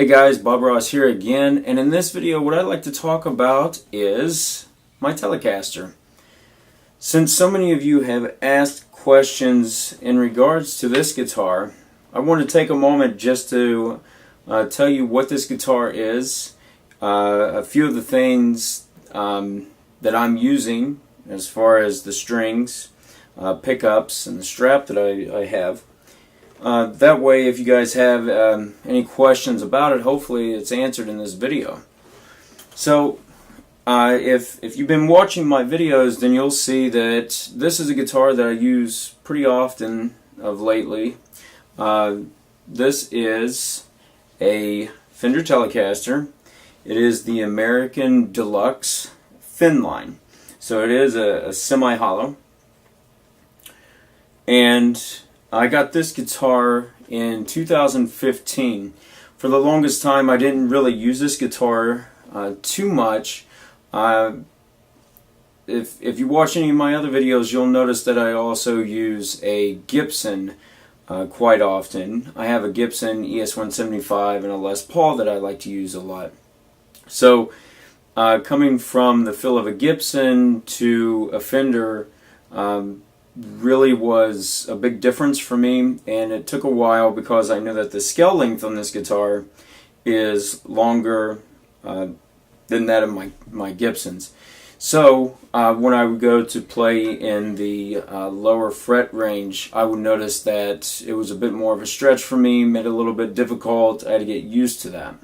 Hey guys, Bob Ross here again, and in this video what I'd like to talk about is my Telecaster. Since so many of you have asked questions in regards to this guitar, I want to take a moment just to tell you what this guitar is, a few of the things that I'm using as far as the strings, pickups, and the strap that I have. That way, if you guys have any questions about it, hopefully it's answered in this video. So, if you've been watching my videos, then you'll see that this is a guitar that I use pretty often of lately. This is a Fender Telecaster. It is the American Deluxe Thinline. So it is a semi-hollow. And I got this guitar in 2015. For the longest time I didn't really use this guitar too much. If you watch any of my other videos, you'll notice that I also use a Gibson quite often. I have a Gibson ES-175 and a Les Paul that I like to use a lot. So coming from the feel of a Gibson to a Fender really was a big difference for me, and it took a while because I know that the scale length on this guitar is longer than that of my Gibsons. So when I would go to play in the lower fret range, I would notice that it was a bit more of a stretch for me, made it a little bit difficult. I had to get used to that.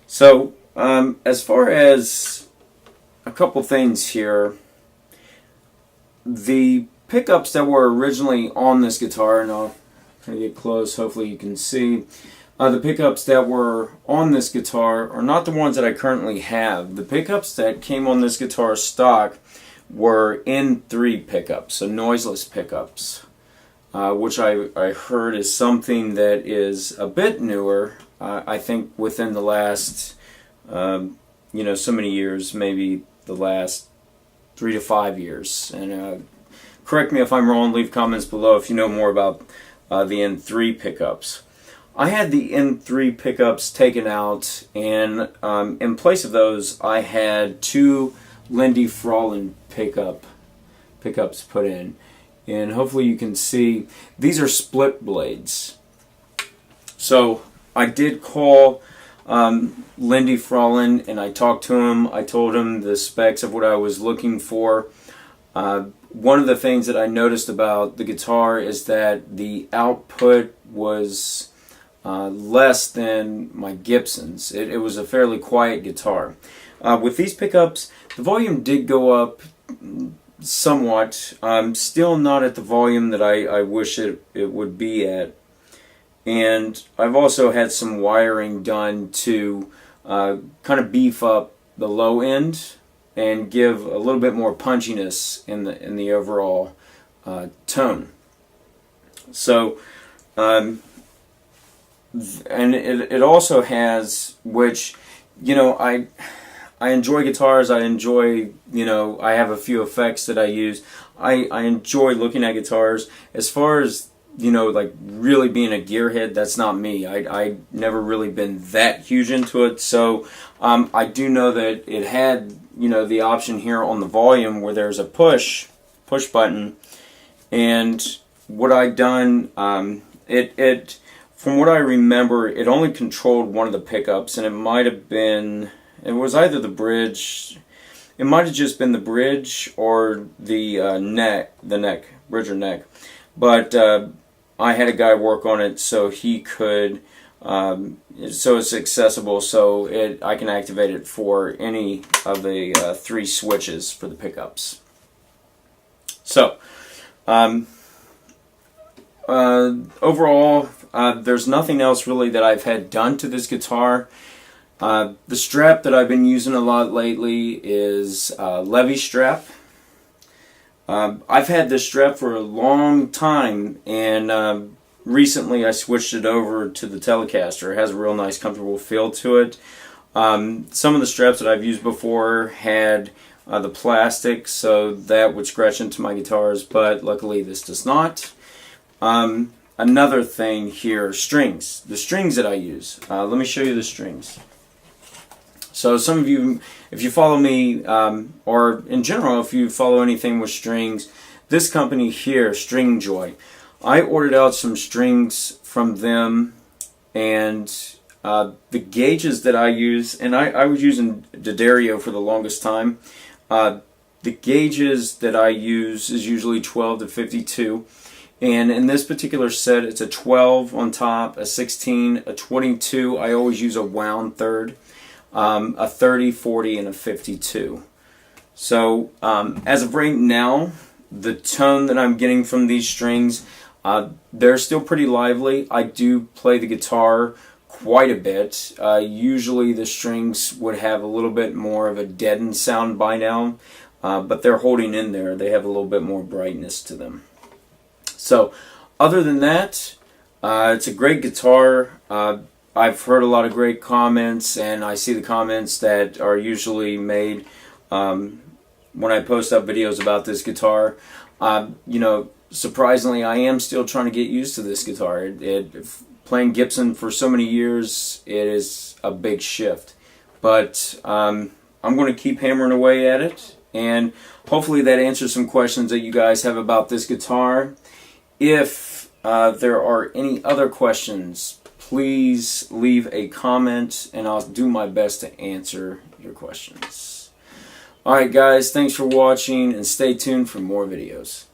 So as far as a couple things here, the pickups that were originally on this guitar, and I'll try to get close, hopefully you can see, the pickups that were on this guitar are not the ones that I currently have. The pickups that came on this guitar stock were N3 pickups, so noiseless pickups, which I heard is something that is a bit newer. I think within the last, so many years, maybe the last 3 to 5 years. And correct me if I'm wrong, leave comments below if you know more about the N3 pickups. I had the N3 pickups taken out, and in place of those I had two Lindy Frolin pickups put in. And hopefully you can see, these are split blades. So I did call Lindy Frolin and I talked to him. I told him the specs of what I was looking for. One of the things that I noticed about the guitar is that the output was less than my Gibson's. It was a fairly quiet guitar. With these pickups, the volume did go up somewhat. Still not at the volume that I wish it would be at. And I've also had some wiring done to kind of beef up the low end and give a little bit more punchiness in the overall tone. So, and it also has, which, I enjoy guitars. I enjoy, I have a few effects that I use. I enjoy looking at guitars. As far as like really being a gearhead, that's not me. I never really been that huge into it. So I do know that it had the option here on the volume where there's a push button, and what I'd done, it from what I remember, it only controlled one of the pickups, and it was either the bridge, it might have just been the bridge or the bridge or neck, but I had a guy work on it so he could, so it's accessible, so I can activate it for any of the three switches for the pickups. So, overall, there's nothing else really that I've had done to this guitar. The strap that I've been using a lot lately is Levy strap. I've had this strap for a long time, and recently I switched it over to the Telecaster. It has a real nice, comfortable feel to it. Some of the straps that I've used before had the plastic, so that would scratch into my guitars, but luckily this does not. another thing here, strings. The strings that I use. Let me show you the strings. So some of you, if you follow me, or in general, if you follow anything with strings, this company here, String Joy, I ordered out some strings from them, and the gauges that I use, and I was using D'Addario for the longest time. The gauges that I use is usually 12 to 52. And in this particular set, it's a 12 on top, a 16, a 22. I always use a wound third, a 30, 40, and a 52. So as of right now, the tone that I'm getting from these strings, they're still pretty lively. I do play the guitar quite a bit. Usually the strings would have a little bit more of a deadened sound by now, but they're holding in there. They have a little bit more brightness to them. So, other than that, it's a great guitar. I've heard a lot of great comments, and I see the comments that are usually made when I post up videos about this guitar. You know, surprisingly, I am still trying to get used to this guitar. Playing Gibson for so many years, it is a big shift. But I'm going to keep hammering away at it, and hopefully that answers some questions that you guys have about this guitar. If there are any other questions, please leave a comment and I'll do my best to answer your questions. Alright guys, thanks for watching and stay tuned for more videos.